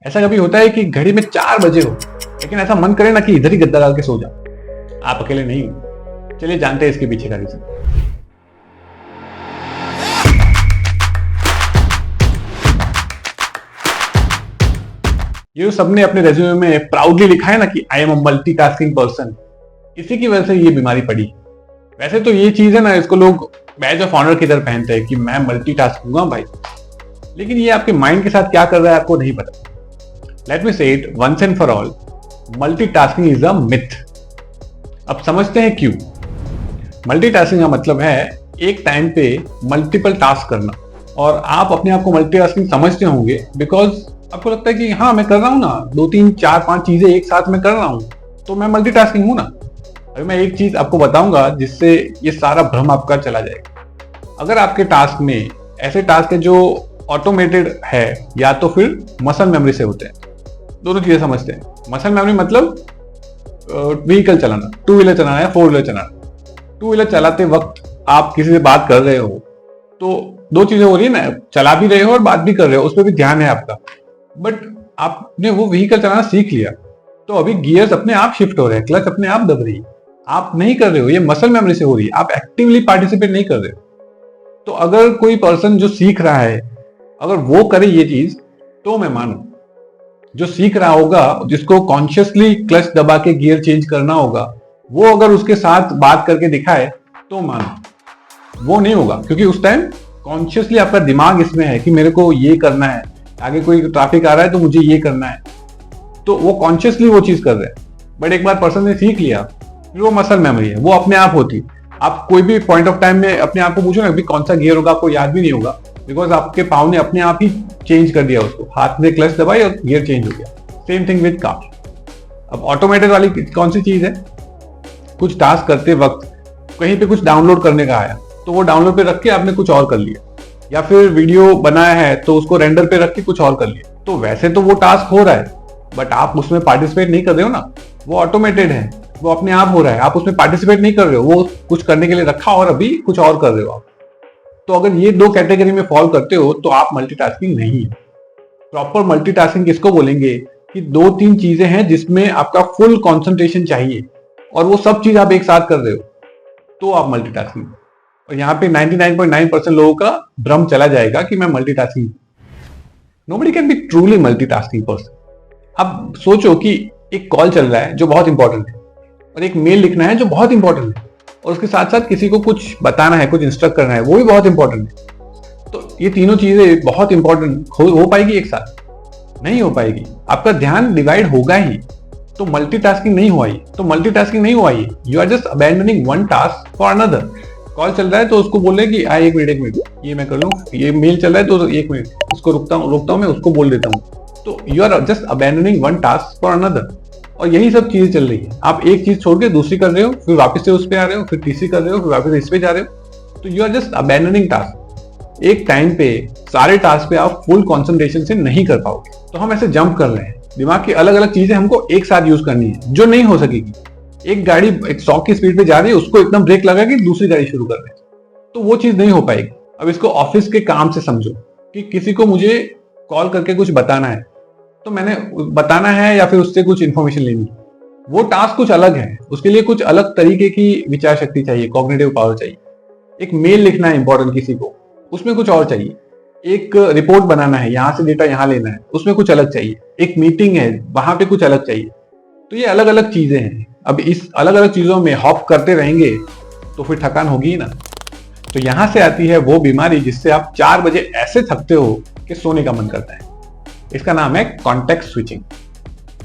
ऐसा कभी होता है कि घड़ी में 4 बजे हो लेकिन ऐसा मन करे ना कि इधर ही गद्दा डाल के सो जाओ। आप अकेले नहीं हो। चलिए जानते हैं इसके पीछे का रीजन। ये सबने अपने रेज्यूमे में प्राउडली लिखा है ना कि I am a multitasking person, इसी की वजह से ये बीमारी पड़ी। वैसे तो ये चीज है ना, इसको लोग बैज ऑफ ऑनर की तरह पहनते हैं कि मैं मल्टीटास्क हूँ भाई, लेकिन ये आपके माइंड के साथ क्या कर रहा है आपको नहीं पता। Let me say it once and for all, multitasking is a myth. अब समझते हैं क्यों। मल्टीटास्किंग का मतलब है एक टाइम पे मल्टीपल टास्क करना, और आप अपने आप को मल्टीटास्किंग समझते होंगे बिकॉज आपको लगता है कि हाँ मैं कर रहा हूँ ना, 2 3 4 5 चीजें एक साथ में कर रहा हूँ तो मैं मल्टीटास्किंग हूँ ना। अभी मैं एक चीज आपको बताऊंगा जिससे ये सारा भ्रम आपका चला जाएगा। अगर आपके टास्क में ऐसे टास्क है जो ऑटोमेटेड है या तो फिर मसल मेमोरी से होते हैं, दोनों चीजें समझते हैं। मसल मेमोरी मतलब व्हीकल चलाना, 2 व्हीलर चलाना या 4 व्हीलर चलाना। 2 व्हीलर चलाते वक्त आप किसी से बात कर रहे हो तो 2 चीजें हो रही है ना, चला भी रहे हो और बात भी कर रहे हो, उस पर भी ध्यान है आपका। बट आपने वो व्हीकल चलाना सीख लिया तो अभी गियर्स अपने आप शिफ्ट हो रहे हैं, क्लच अपने आप दब रही है, आप नहीं कर रहे हो, ये मसल मेमोरी से हो रही है, आप एक्टिवली पार्टिसिपेट नहीं कर रहे हो। तो अगर कोई पर्सन जो सीख रहा है अगर वो करे ये चीज तो मैं मानू। जो सीख रहा होगा, जिसको कॉन्शियसली क्लच दबा के गियर चेंज करना होगा, वो अगर उसके साथ बात करके दिखाए तो मानो। वो नहीं होगा क्योंकि उस टाइम कॉन्शियसली आपका दिमाग इसमें है कि मेरे को ये करना है, आगे कोई ट्रैफिक आ रहा है तो मुझे ये करना है, तो वो कॉन्शियसली वो चीज कर रहे हैं। बट एक बार पर्सन ने सीख लिया फिर वो मसल मेमोरी है, वो अपने आप होती। आप कोई भी पॉइंट ऑफ टाइम में अपने आप को पूछो ना अभी कौन सा गियर होगा, आपको याद भी नहीं होगा बिकॉज आपके पाँव ने अपने आप ही चेंज कर दिया उसको, हाथ में क्लच दबाई और गियर चेंज हो गया। Same thing with car. अब ऑटोमेटेड वाली कौन सी चीज है, कुछ टास्क करते वक्त कहीं पे कुछ डाउनलोड करने का आया तो वो डाउनलोड पे रख के आपने कुछ और कर लिया, या फिर वीडियो बनाया है तो उसको रेंडर पे रख के कुछ और कर लिया। तो वैसे तो वो टास्क हो रहा है बट आप उसमें पार्टिसिपेट नहीं कर रहे हो ना, वो ऑटोमेटेड है, वो अपने आप हो रहा है, आप उसमें पार्टिसिपेट नहीं कर रहे हो, वो कुछ करने के लिए रखा और अभी कुछ और कर रहे हो आप। तो अगर ये 2 कैटेगरी में फॉल करते हो तो आप मल्टीटास्किंग नहीं है। प्रॉपर मल्टीटास्किंग किसको बोलेंगे कि 2 3 चीजें हैं जिसमें आपका फुल कंसंट्रेशन चाहिए और वो सब चीज आप एक साथ कर रहे हो तो आप मल्टीटास्किंग। और यहाँ पे 99.9% लोगों का भ्रम चला जाएगा कि मैं multitasking. Nobody can be truly multitasking person. अब सोचो कि एक कॉल चल रहा है जो बहुत इंपॉर्टेंट है, और एक मेल लिखना है जो बहुत इंपॉर्टेंट है, और उसके साथ साथ किसी को कुछ बताना है, कुछ इंस्ट्रक्ट करना है, वो भी बहुत इंपॉर्टेंट है। तो ये तीनों चीजें बहुत इंपॉर्टेंट हो पाएगी एक साथ? नहीं हो पाएगी, आपका ध्यान डिवाइड होगा ही। तो मल्टीटास्किंग नहीं हुआ ये, तो मल्टीटास्किंग नहीं हुआ ये, you are just abandoning one task for another. Call चल रहा है तो उसको बोल रहे कि एक मिनट ये मैं कर लूँ, ये मेल चल रहा है तो 1 मिनट इसको रोकता हूँ मैं उसको बोल देता हूँ। तो you are just abandoning one task for another. और यही सब चीजें चल रही है, आप एक चीज छोड़ के दूसरी कर रहे हो, फिर वापस से उस पे आ रहे हो, फिर तीसरी कर रहे हो, फिर वापस इस पे जा रहे हो। तो you are just abandoning task. एक टाइम पे सारे टास्क पे आप फुल कंसंट्रेशन से नहीं कर पाओगे। तो हम ऐसे जंप कर रहे हैं, दिमाग की अलग अलग चीजें हमको एक साथ यूज करनी है जो नहीं हो सकेगी। एक गाड़ी 100 की स्पीड पे जा रही है, उसको एकदम ब्रेक लगा के दूसरी गाड़ी शुरू कर रहे हैं, तो वो चीज नहीं हो पाएगी। अब इसको ऑफिस के काम से समझो कि किसी को मुझे कॉल करके कुछ बताना है, तो मैंने बताना है या फिर उससे कुछ इंफॉर्मेशन लेनी है, वो टास्क कुछ अलग है, उसके लिए कुछ अलग तरीके की विचार शक्ति चाहिए, कॉग्निटिव पावर चाहिए। एक मेल लिखना है इंपॉर्टेंट किसी को, उसमें कुछ और चाहिए। एक रिपोर्ट बनाना है, यहाँ से डेटा यहाँ लेना है, उसमें कुछ अलग चाहिए। एक मीटिंग है, वहां पे कुछ अलग चाहिए। तो ये अलग अलग चीजें हैं। अब इस अलग अलग चीजों में हॉप करते रहेंगे तो फिर थकान होगी ही ना। तो यहां से आती है वो बीमारी जिससे आप 4 बजे ऐसे थकते हो कि सोने का मन करता है। इसका नाम है कॉन्टेक्स्ट स्विचिंग।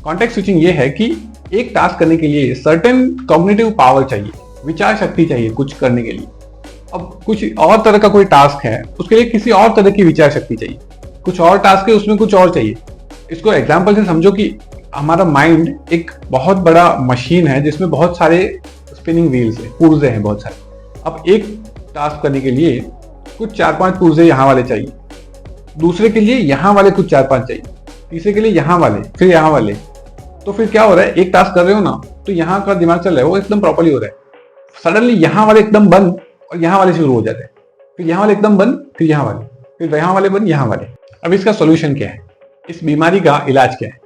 कॉन्टेक्स्ट स्विचिंग ये है कि एक टास्क करने के लिए सर्टेन कॉग्निटिव पावर चाहिए, विचार शक्ति चाहिए कुछ करने के लिए। अब कुछ और तरह का कोई टास्क है, उसके लिए किसी और तरह की विचार शक्ति चाहिए। कुछ और टास्क है, उसमें कुछ और चाहिए। इसको एग्जांपल से समझो कि हमारा माइंड एक बहुत बड़ा मशीन है जिसमें बहुत सारे स्पिनिंग व्हील्स है, पुर्जे हैं बहुत सारे। अब एक टास्क करने के लिए कुछ 4-5 पुर्जे यहाँ वाले चाहिए, दूसरे के लिए यहाँ वाले कुछ 4-5 चाहिए, तीसरे के लिए यहाँ वाले, फिर यहाँ वाले। तो फिर क्या हो रहा है, एक टास्क कर रहे हो ना तो यहाँ का दिमाग चल रहा है, वो एकदम प्रॉपर्ली हो रहा है। सडनली यहाँ वाले एकदम बंद और यहाँ वाले शुरू हो जाते हैं, फिर यहाँ वाले एकदम बंद, फिर यहाँ वाले, फिर यहाँ वाले बंद, यहाँ वाले। अब इसका सोल्यूशन क्या है? इस बीमारी का इलाज क्या है?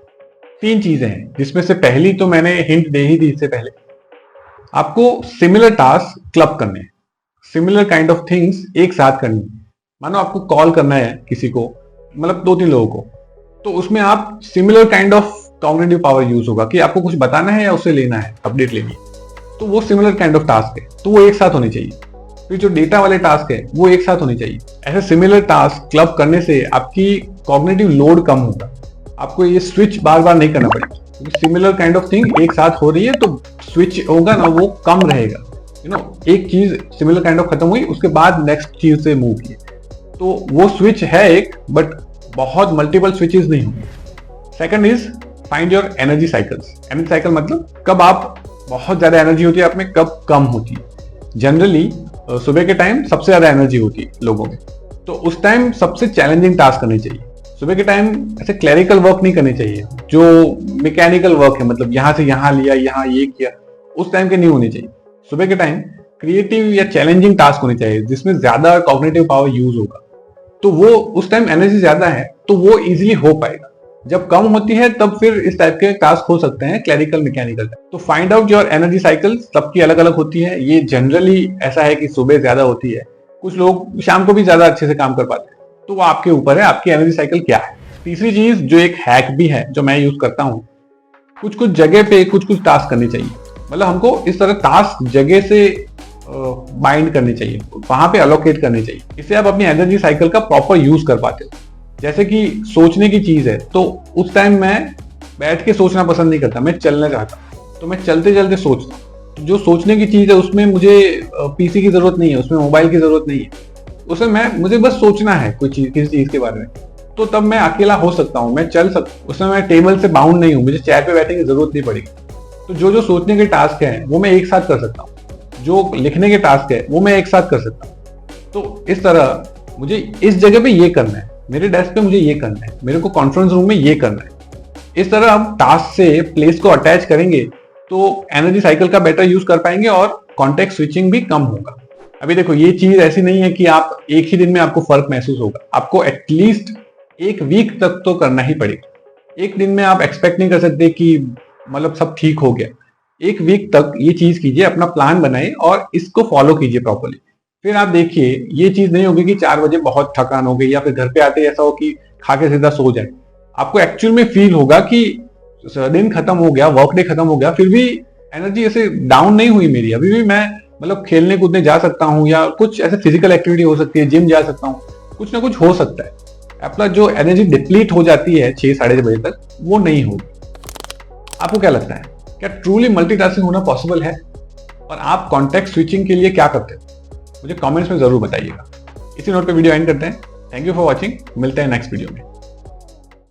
3 चीजें हैं, जिसमें से पहली तो मैंने हिंट दे ही दी इससे पहले। आपको सिमिलर टास्क क्लब करने हैं, सिमिलर काइंड ऑफ थिंग्स एक साथ करनी है। मानो आपको कॉल करना है किसी को, मतलब 2-3 लोगों को, तो उसमें आप similar kind of cognitive power use होगा कि आपको कुछ बताना है या उससे लेना है, अपडेट लेनी है, तो वो सिमिलर काइंड ऑफ टास्क है, तो वो एक साथ होने चाहिए। फिर जो डेटा वाले टास्क है वो एक साथ होने चाहिए। ऐसे सिमिलर टास्क क्लब करने से आपकी कॉग्निटिव लोड कम होगा, आपको ये स्विच बार बार नहीं करना पड़ेगा, क्योंकि सिमिलर काइंड ऑफ थिंग एक साथ हो रही है, तो स्विच होगा ना वो कम रहेगा। एक चीज सिमिलर काइंड ऑफ खत्म हुई, उसके बाद नेक्स्ट चीज से मूव किए, तो वो स्विच है एक, बट बहुत मल्टीपल स्विचेस नहीं होंगे। Second is find your energy cycles. Energy cycle मतलब कब आप बहुत ज्यादा एनर्जी होती है आप में, कब कम होती है। जनरली सुबह के टाइम सबसे ज्यादा एनर्जी होती है लोगों में, तो उस टाइम सबसे चैलेंजिंग टास्क करनी चाहिए। सुबह के टाइम ऐसे क्लरिकल वर्क नहीं करनी चाहिए, जो मैकेनिकल वर्क है, मतलब यहां से यहां लिया, यहां ये किया, उस टाइम के नहीं होनी चाहिए। सुबह के टाइम क्रिएटिव या चैलेंजिंग टास्क होने चाहिए, जिसमें ज्यादा कॉग्निटिव पावर यूज होगा, तो वो उस टाइम एनर्जी ज्यादा है तो वो इजीली हो पाएगा। जब कम होती है तब फिर इस टाइप के टास्क हो सकते हैं, क्लरिकल मैकेनिकल। तो find out your energy cycle, सबकी अलग अलग होती है। ये जनरली ऐसा है कि सुबह ज्यादा होती है, कुछ लोग शाम को भी ज्यादा अच्छे से काम कर पाते हैं, तो वो आपके ऊपर है, आपकी एनर्जी साइकिल क्या है। तीसरी चीज जो एक हैक भी है, जो मैं यूज करता हूँ, कुछ कुछ जगह पे कुछ कुछ टास्क करनी चाहिए। मतलब हमको इस तरह टास्क जगह से बाइंड करनी चाहिए, वहां पे अलोकेट करनी चाहिए, इससे आप अपनी एनर्जी साइकिल का प्रॉपर यूज कर पाते हो। जैसे कि सोचने की चीज है, तो उस टाइम मैं बैठ के सोचना पसंद नहीं करता, मैं चलना चाहता हूँ, तो मैं चलते चलते सोचता हूँ। जो सोचने की चीज है उसमें मुझे पीसी की जरूरत नहीं है, उसमें मोबाइल की जरूरत नहीं है, उसमें मुझे बस सोचना है कोई चीज, किसी चीज के बारे में, तो तब मैं अकेला हो सकता हूँ, मैं चल सकता हूँ, उसमें मैं टेबल से बाउंड नहीं हूँ, मुझे चेयर पे बैठने की जरूरत नहीं पड़ेगी। तो जो सोचने के टास्क है वो मैं एक साथ कर सकता हूँ, जो लिखने के टास्क है वो मैं एक साथ कर सकता हूँ। तो इस तरह मुझे इस जगह पे ये करना है, मेरे डेस्क पे मुझे ये करना है, मेरे को कॉन्फ्रेंस रूम में ये करना है। इस तरह हम टास्क से प्लेस को अटैच करेंगे तो एनर्जी साइकिल का बेटर यूज कर पाएंगे और कॉन्टेक्स्ट स्विचिंग भी कम होगा। अभी देखो, ये चीज ऐसी नहीं है कि आप एक ही दिन में आपको फर्क महसूस होगा, आपको एटलीस्ट 1 वीक तक तो करना ही पड़ेगा। एक दिन में आप एक्सपेक्ट नहीं कर सकते कि मतलब सब ठीक हो गया। 1 वीक तक ये चीज कीजिए, अपना प्लान बनाइए और इसको फॉलो कीजिए प्रॉपरली। फिर आप देखिए, ये चीज नहीं होगी कि 4 बजे बहुत थकान हो गई या फिर घर पे आते ऐसा हो कि खा के सीधा सो जाए। आपको एक्चुअल में फील होगा कि दिन खत्म हो गया, वर्क डे खत्म हो गया, फिर भी एनर्जी ऐसे डाउन नहीं हुई मेरी, अभी भी मैं मतलब खेलने कूदने जा सकता हूँ, या कुछ ऐसे फिजिकल एक्टिविटी हो सकती है, जिम जा सकता हूँ, कुछ ना कुछ हो सकता है। अपना जो एनर्जी डिप्लीट हो जाती है 6-6:30 बजे तक, वो नहीं होगी। आपको क्या लगता है, क्या ट्रूली मल्टीटास्किंग होना पॉसिबल है? और आप कॉन्टेक्स्ट स्विचिंग के लिए क्या करते हैं? मुझे कमेंट्स में जरूर बताइएगा। इसी नोट पे वीडियो एंड करते हैं। थैंक यू फॉर वॉचिंग, मिलते हैं नेक्स्ट वीडियो में।